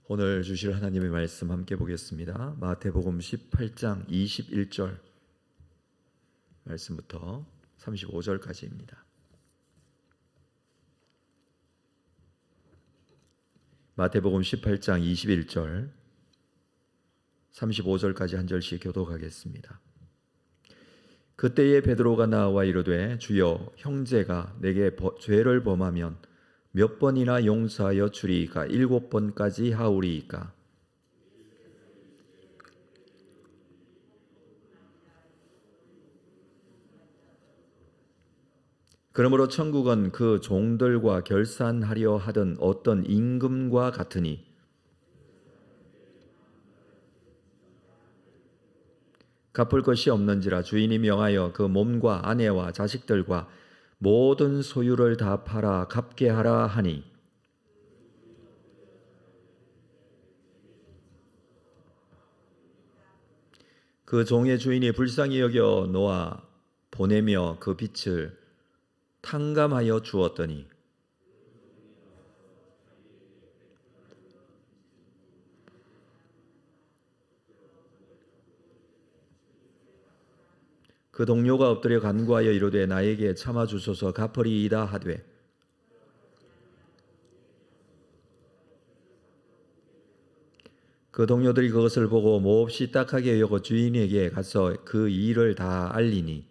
오늘 주실 하나님의 말씀 함께 보겠습니다. 마태복음 18장 21절 말씀부터 35절까지입니다. 마태복음 18장 21절 35절까지 한 절씩 교독하겠습니다. 그때에 베드로가 나와 이르되 주여, 형제가 내게 죄를 범하면 몇 번이나 용서하여 주리이까? 7번까지 하오리이까? 그러므로 천국은 그 종들과 결산하려 하던 어떤 임금과 같으니 갚을 것이 없는지라 주인이 명하여 그 몸과 아내와 자식들과 모든 소유를 다 팔아 갚게 하라 하니, 그 종의 주인이 불쌍히 여겨 놓아 보내며 그 빚을 탕감하여 주었더니 그 동료가 엎드려 간구하여 이르되 나에게 참아 주소서, 갚으리이다 하되, 그 동료들이 그것을 보고 몹시 딱하게 여겨 주인에게 가서 그 일을 다 알리니,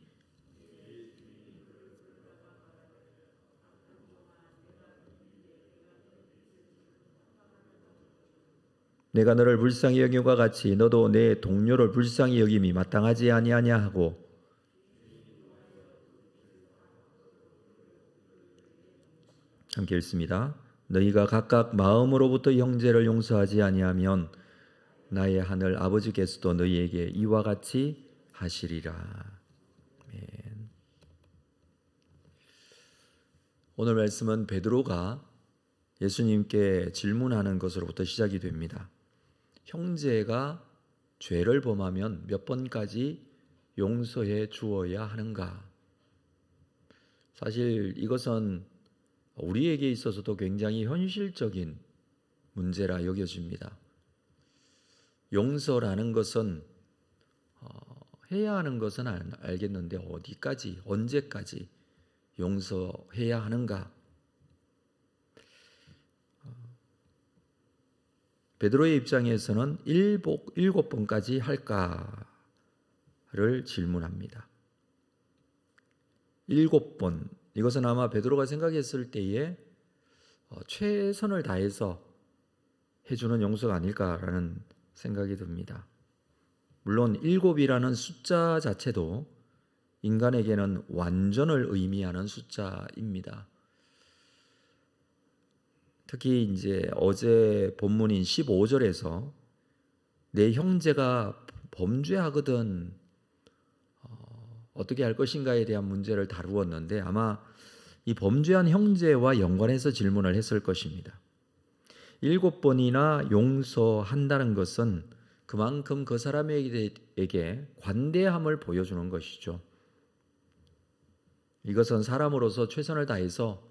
내가 너를 불쌍히 여김과 같이 너도 내 동료를 불쌍히 여김이 마땅하지 아니하냐 하고, 함께 읽습니다. 너희가 각각 마음으로부터 형제를 용서하지 아니하면 나의 하늘 아버지께서도 너희에게 이와 같이 하시리라. 아멘. 오늘 말씀은 베드로가 예수님께 질문하는 것으로부터 시작이 됩니다. 형제가 죄를 범하면 몇 번까지 용서해 주어야 하는가? 사실 이것은 우리에게 있어서도 굉장히 현실적인 문제라 여겨집니다. 용서라는 것은 해야 하는 것은 알겠는데 어디까지, 언제까지 용서해야 하는가? 베드로의 입장에서는 7번까지 할까를 질문합니다. 7번, 이것은 아마 베드로가 생각했을 때에 최선을 다해서 해주는 용서가 아닐까라는 생각이 듭니다. 물론 7이라는 숫자 자체도 인간에게는 완전을 의미하는 숫자입니다. 특히 이제 어제 본문인 15절에서 내 형제가 범죄하거든 어떻게 할 것인가에 대한 문제를 다루었는데, 아마 이 범죄한 형제와 연관해서 질문을 했을 것입니다. 7번이나 용서한다는 것은 그만큼 그 사람에게 관대함을 보여주는 것이죠. 이것은 사람으로서 최선을 다해서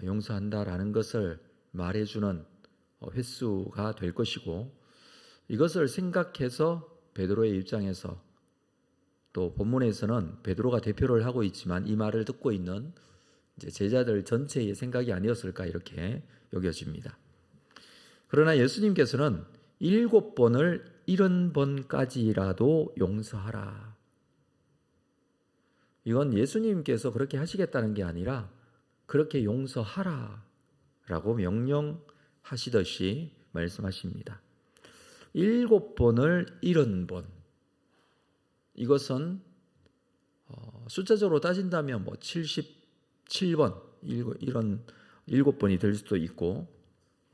용서한다라는 것을 말해주는 횟수가 될 것이고, 이것을 생각해서 베드로의 입장에서, 또 본문에서는 베드로가 대표를 하고 있지만 이 말을 듣고 있는 이제 제자들 전체의 생각이 아니었을까 이렇게 여겨집니다. 그러나 예수님께서는 7번을 70번까지라도 용서하라. 이건 예수님께서 그렇게 하시겠다는 게 아니라 그렇게 용서하라 라고 명령하시듯이 말씀하십니다. 7번을 70번, 이것은 숫자적으로 따진다면 77번, 이런 7번이 될 수도 있고,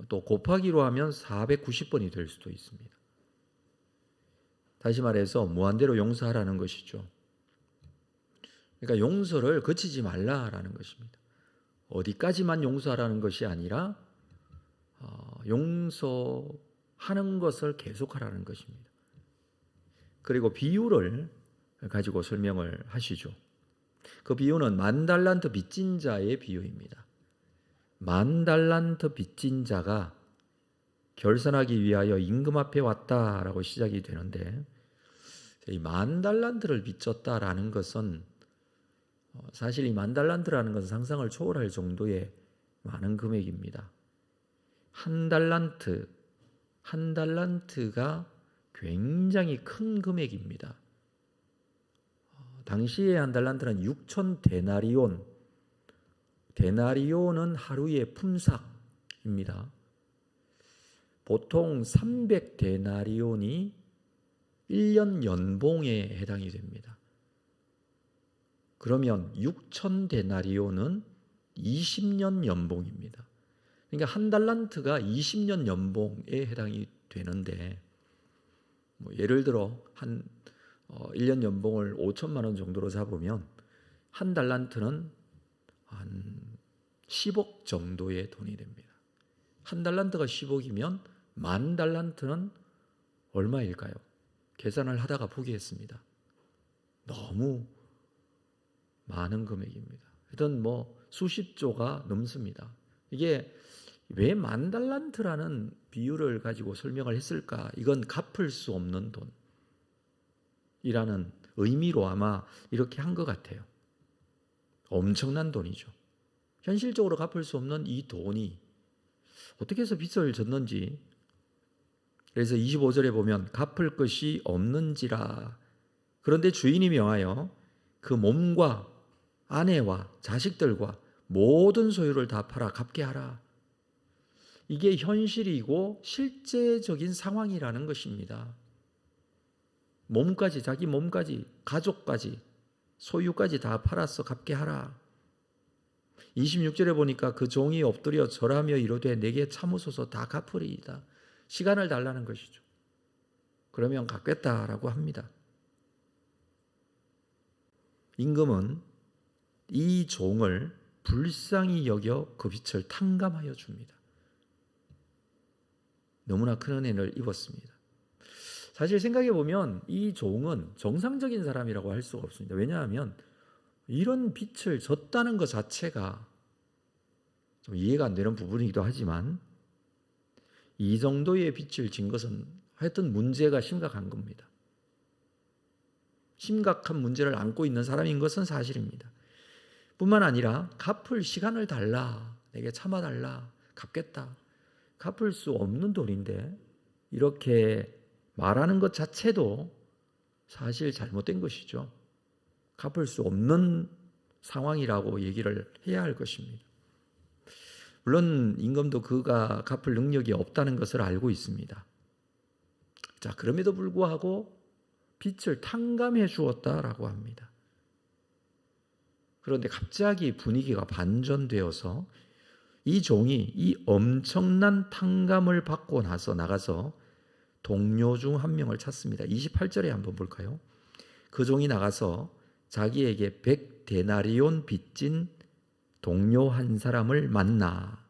또 곱하기로 하면 490번이 될 수도 있습니다. 다시 말해서 무한대로 용서하라는 것이죠. 그러니까 용서를 그치지 말라라는 것입니다. 어디까지만 용서하라는 것이 아니라 용서하는 것을 계속하라는 것입니다. 그리고 비유를 가지고 설명을 하시죠. 그 비유는 10,000달란트 빚진 자의 비유입니다. 10,000달란트 빚진 자가 결산하기 위하여 임금 앞에 왔다라고 시작이 되는데, 이 10,000달란트를 빚졌다라는 것은 사실 이 10,000달란트라는 것은 상상을 초월할 정도의 많은 금액입니다. 한 달란트가 굉장히 큰 금액입니다. 당시에 한 달란트는 6,000데나리온, 데나리온은 하루의 품삯입니다. 보통 300데나리온이 1년 연봉에 해당이 됩니다. 그러면 6,000데나리온은 20년 연봉입니다. 그러니까 한 달란트가 20년 연봉에 해당이 되는데, 예를 들어 한 1년 연봉을 5천만 원 정도로 잡으면 한 달란트는 한 10억 정도의 돈이 됩니다. 한 달란트가 10억이면 10,000달란트는 얼마일까요? 계산을 하다가 포기했습니다. 너무 많은 금액입니다. 하여튼 수십조가 넘습니다. 이게 왜 10,000달란트라는 비율을 가지고 설명을 했을까? 이건 갚을 수 없는 돈이라는 의미로 아마 이렇게 한 것 같아요. 엄청난 돈이죠. 현실적으로 갚을 수 없는 이 돈이 어떻게 해서 빚을 졌는지, 그래서 25절에 보면 갚을 것이 없는지라. 그런데 주인이 명하여 그 몸과 아내와 자식들과 모든 소유를 다 팔아 갚게 하라. 이게 현실이고 실제적인 상황이라는 것입니다. 몸까지, 자기 몸까지, 가족까지, 소유까지 다 팔아서 갚게 하라. 26절에 보니까 그 종이 엎드려 절하며 이르되 내게 참으소서 다 갚으리이다. 시간을 달라는 것이죠. 그러면 갚겠다라고 합니다. 임금은 이 종을 불쌍히 여겨 그 빚을 탕감하여 줍니다. 너무나 큰 은혜를 입었습니다. 사실 생각해 보면 이 종은 정상적인 사람이라고 할 수가 없습니다. 왜냐하면 이런 빚을 졌다는 것 자체가 좀 이해가 안 되는 부분이기도 하지만, 이 정도의 빚을 진 것은 하여튼 문제가 심각한 겁니다. 심각한 문제를 안고 있는 사람인 것은 사실입니다. 뿐만 아니라 갚을 시간을 달라, 내게 참아달라, 갚겠다. 갚을 수 없는 돈인데 이렇게 말하는 것 자체도 사실 잘못된 것이죠. 갚을 수 없는 상황이라고 얘기를 해야 할 것입니다. 물론 임금도 그가 갚을 능력이 없다는 것을 알고 있습니다. 자, 그럼에도 불구하고 빚을 탕감해 주었다라고 합니다. 그런데 갑자기 분위기가 반전되어서 이 종이 이 엄청난 탕감을 받고 나가서 동료 중 한 명을 찾습니다. 28절에 한번 볼까요? 그 종이 나가서 자기에게 100데나리온 빚진 동료 한 사람을 만나.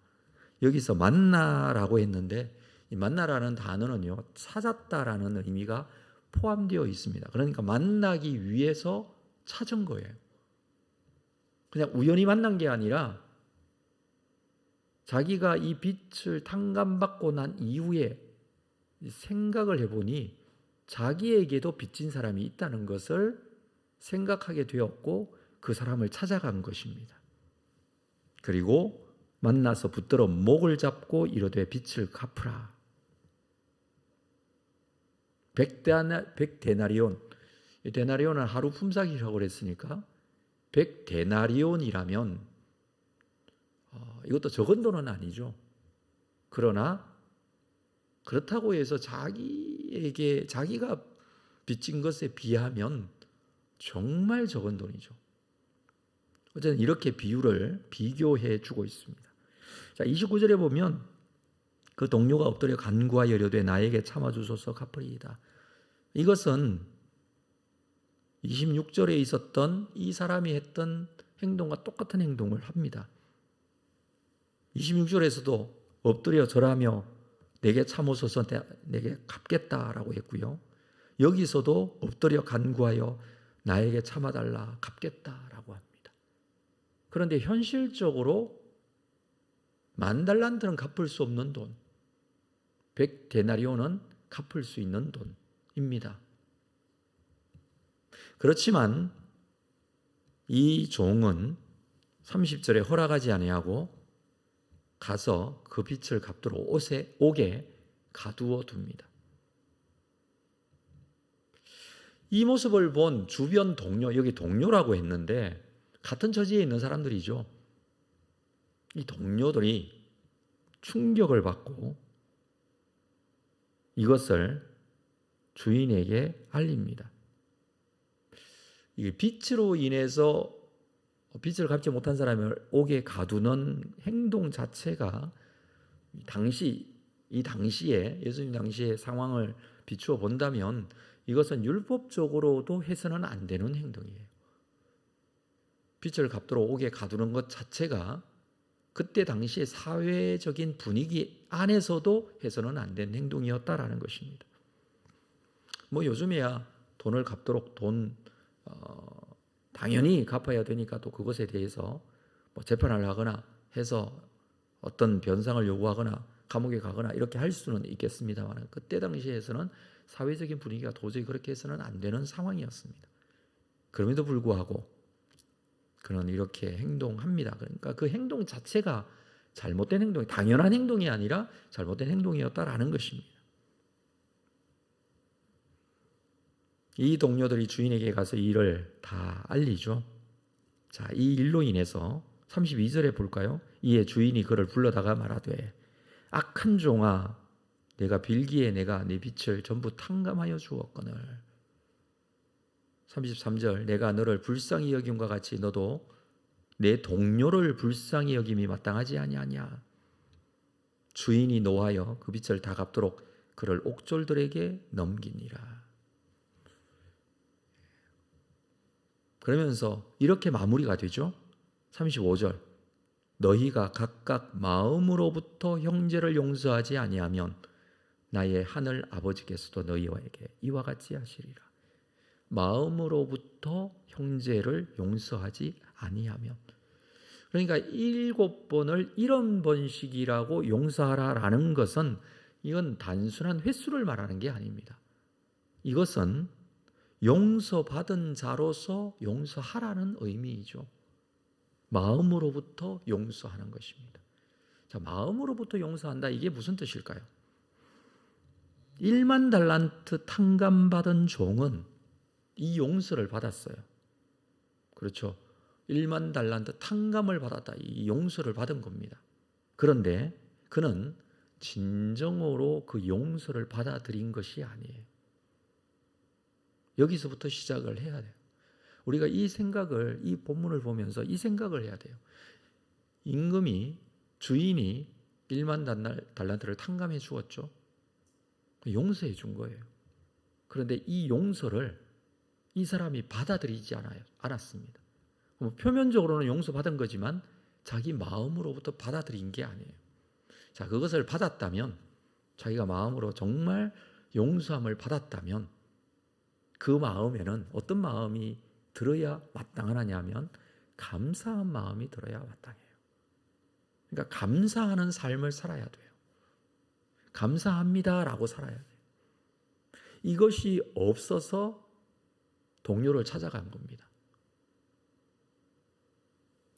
여기서 만나라고 했는데 이 만나라는 단어는요, 찾았다라는 의미가 포함되어 있습니다. 그러니까 만나기 위해서 찾은 거예요. 그냥 우연히 만난 게 아니라 자기가 이 빚을 탕감받고 난 이후에 생각을 해보니 자기에게도 빚진 사람이 있다는 것을 생각하게 되었고 그 사람을 찾아간 것입니다. 그리고 만나서 붙들어 목을 잡고 이르되 빚을 갚으라. 100데나리온, 데나리온은 하루 품삯이라고 그랬으니까 100데나리온이라면 이것도 적은 돈은 아니죠. 그러나 그렇다고 해서 자기가 빚진 것에 비하면 정말 적은 돈이죠. 어쨌든 이렇게 비교해 주고 있습니다. 자, 29절에 보면 그 동료가 엎드려 간구하여 이르되 나에게 참아주소서 갚으리이다. 이것은 26절에 있었던 이 사람이 했던 행동과 똑같은 행동을 합니다. 26절에서도 엎드려 절하며 내게 참으소서 내게 갚겠다라고 했고요. 여기서도 엎드려 간구하여 나에게 참아달라 갚겠다라고 합니다. 그런데 현실적으로 10,000달란트는 갚을 수 없는 돈, 100데나리온은 갚을 수 있는 돈입니다. 그렇지만 이 종은 30절에 허락하지 아니하고 가서 그 빚을 갚도록 옥에 가두어 둡니다. 이 모습을 본 주변 동료, 여기 동료라고 했는데 같은 처지에 있는 사람들이죠. 이 동료들이 충격을 받고 이것을 주인에게 알립니다. 이 빚으로 인해서 빚을 갚지 못한 사람을 옥에 가두는 행동 자체가 이 당시에 예수님 당시의 상황을 비추어 본다면 이것은 율법적으로도 해서는 안 되는 행동이에요. 빚을 갚도록 옥에 가두는 것 자체가 그때 당시의 사회적인 분위기 안에서도 해서는 안 된 행동이었다라는 것입니다. 뭐 요즘에야 돈을 갚도록 당연히 갚아야 되니까 또 그것에 대해서 뭐 재판을 하거나 해서 어떤 변상을 요구하거나 감옥에 가거나 이렇게 할 수는 있겠습니다만 그때 당시에서는 사회적인 분위기가 도저히 그렇게 해서는 안 되는 상황이었습니다. 그럼에도 불구하고 그는 이렇게 행동합니다. 그러니까 그 행동 자체가 잘못된 행동이 당연한 행동이 아니라 잘못된 행동이었다라는 것입니다. 이 동료들이 주인에게 가서 이 일을 다 알리죠. 자, 이 일로 인해서 32절에 볼까요? 이에 주인이 그를 불러다가 말하되 악한 종아 내가 빌기에 내가 네 빚을 전부 탕감하여 주었거늘. 33절 내가 너를 불쌍히 여김과 같이 너도 내 동료를 불쌍히 여김이 마땅하지 아니하냐. 주인이 노하여 그 빚을 다 갚도록 그를 옥졸들에게 넘기니라. 그러면서 이렇게 마무리가 되죠. 35절 너희가 각각 마음으로부터 형제를 용서하지 아니하면 나의 하늘 아버지께서도 너희에게 이와 같이 하시리라. 마음으로부터 형제를 용서하지 아니하면, 그러니까 7번을 70번씩이라고 용서하라라는 것은 이건 단순한 횟수를 말하는 게 아닙니다. 이것은 용서받은 자로서 용서하라는 의미이죠. 마음으로부터 용서하는 것입니다. 자, 마음으로부터 용서한다. 이게 무슨 뜻일까요? 1만 달란트 탕감받은 종은 이 용서를 받았어요. 그렇죠. 1만 달란트 탕감을 받았다. 이 용서를 받은 겁니다. 그런데 그는 진정으로 그 용서를 받아들인 것이 아니에요. 여기서부터 시작을 해야 돼요. 우리가 이 생각을, 이 본문을 보면서 이 생각을 해야 돼요. 주인이 1만 달란트를 탕감해 주었죠. 용서해 준 거예요. 그런데 이 용서를 이 사람이 받아들이지 않았습니다. 표면적으로는 용서받은 거지만 자기 마음으로부터 받아들인 게 아니에요. 자, 그것을 받았다면, 자기가 마음으로 정말 용서함을 받았다면 그 마음에는 어떤 마음이 들어야 마땅하냐면 감사한 마음이 들어야 마땅해요. 그러니까 감사하는 삶을 살아야 돼요. 감사합니다라고 살아야 돼요. 이것이 없어서 동료를 찾아간 겁니다.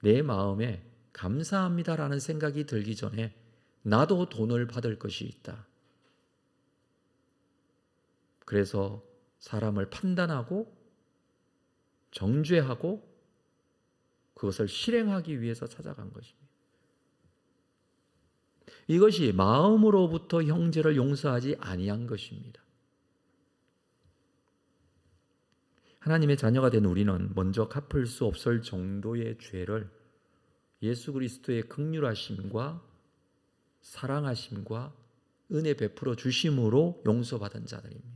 내 마음에 감사합니다라는 생각이 들기 전에 나도 돈을 받을 것이 있다. 그래서 사람을 판단하고 정죄하고 그것을 실행하기 위해서 찾아간 것입니다. 이것이 마음으로부터 형제를 용서하지 아니한 것입니다. 하나님의 자녀가 된 우리는 먼저 갚을 수 없을 정도의 죄를 예수 그리스도의 긍휼하심과 사랑하심과 은혜 베풀어 주심으로 용서받은 자들입니다.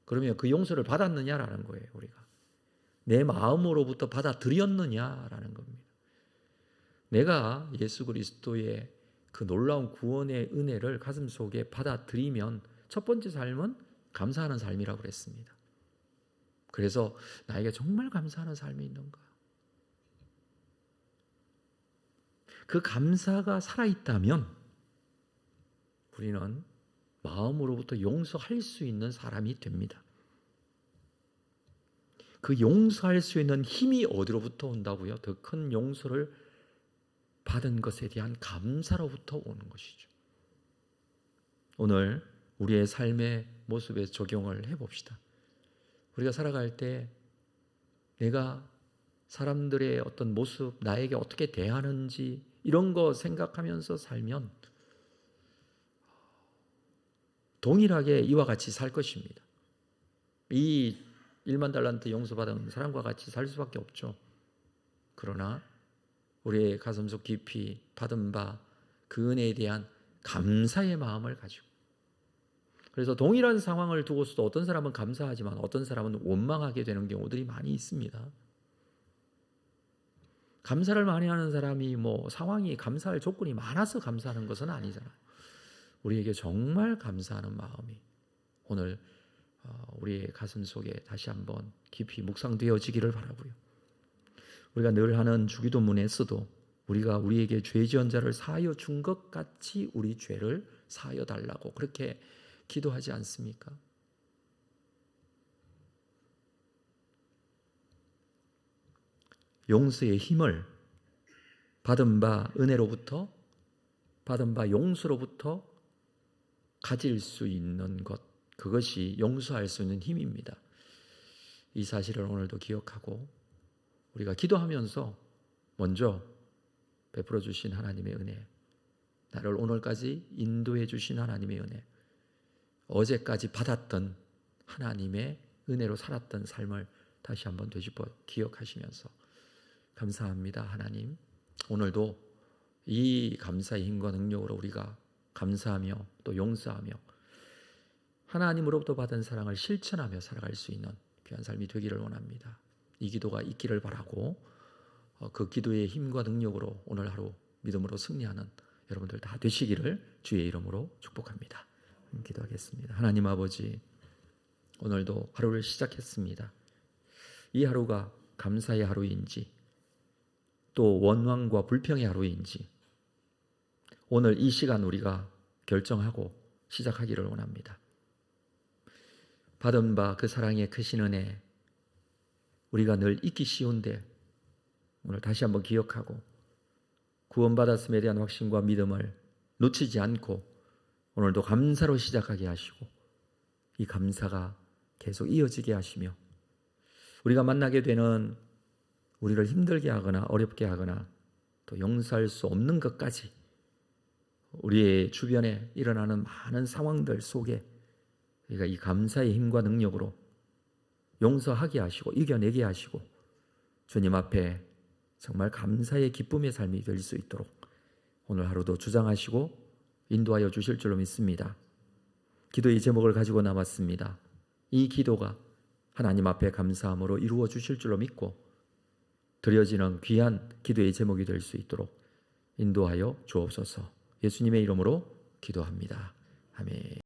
그러면 그 용서를 받았느냐라는 거예요. 우리가 내 마음으로부터 받아들였느냐라는 겁니다. 내가 예수 그리스도의 그 놀라운 구원의 은혜를 가슴속에 받아들이면 첫 번째 삶은 감사하는 삶이라고 그랬습니다. 그래서 나에게 정말 감사하는 삶이 있는가? 그 감사가 살아있다면 우리는 마음으로부터 용서할 수 있는 사람이 됩니다. 그 용서할 수 있는 힘이 어디로부터 온다고요? 더 큰 용서를 받은 것에 대한 감사로부터 오는 것이죠. 오늘 우리의 삶의 모습에 적용을 해봅시다. 우리가 살아갈 때 내가 사람들의 어떤 모습, 나에게 어떻게 대하는지 이런 거 생각하면서 살면 동일하게 이와 같이 살 것입니다. 이 1만 달란트 용서받은 사람과 같이 살 수밖에 없죠. 그러나 우리의 가슴속 깊이 받은 바 그 은혜에 대한 감사의 마음을 가지고, 그래서 동일한 상황을 두고서도 어떤 사람은 감사하지만 어떤 사람은 원망하게 되는 경우들이 많이 있습니다. 감사를 많이 하는 사람이 상황이 감사할 조건이 많아서 감사하는 것은 아니잖아요. 우리에게 정말 감사하는 마음이 오늘 우리의 가슴 속에 다시 한번 깊이 묵상되어지기를 바라고요. 우리가 늘 하는 주기도문에서도 우리가 우리에게 죄 지은 자를 사하여 준 것 같이 우리 죄를 사하여 달라고 그렇게 기도하지 않습니까? 용서의 힘을 받은 바 은혜로부터, 받은 바 용서로부터 가질 수 있는 것, 그것이 용서할 수 있는 힘입니다. 이 사실을 오늘도 기억하고 우리가 기도하면서 먼저 베풀어 주신 하나님의 은혜, 나를 오늘까지 인도해 주신 하나님의 은혜, 어제까지 받았던 하나님의 은혜로 살았던 삶을 다시 한번 되짚어 기억하시면서 감사합니다 하나님, 오늘도 이 감사의 힘과 능력으로 우리가 감사하며 또 용서하며 하나님으로부터 받은 사랑을 실천하며 살아갈 수 있는 귀한 삶이 되기를 원합니다. 이 기도가 있기를 바라고 그 기도의 힘과 능력으로 오늘 하루 믿음으로 승리하는 여러분들 다 되시기를 주의 이름으로 축복합니다. 기도하겠습니다. 하나님 아버지, 오늘도 하루를 시작했습니다. 이 하루가 감사의 하루인지 또 원망과 불평의 하루인지 오늘 이 시간 우리가 결정하고 시작하기를 원합니다. 받은 바 그 사랑의 크신 은혜 우리가 늘 잊기 쉬운데 오늘 다시 한번 기억하고 구원받았음에 대한 확신과 믿음을 놓치지 않고 오늘도 감사로 시작하게 하시고 이 감사가 계속 이어지게 하시며 우리가 만나게 되는 우리를 힘들게 하거나 어렵게 하거나 또 용서할 수 없는 것까지 우리의 주변에 일어나는 많은 상황들 속에 우리가 이 감사의 힘과 능력으로 용서하게 하시고 이겨내게 하시고 주님 앞에 정말 감사의 기쁨의 삶이 될 수 있도록 오늘 하루도 주장하시고 인도하여 주실 줄로 믿습니다. 기도의 제목을 가지고 남았습니다. 이 기도가 하나님 앞에 감사함으로 이루어 주실 줄로 믿고 드려지는 귀한 기도의 제목이 될 수 있도록 인도하여 주옵소서. 예수님의 이름으로 기도합니다. 아멘.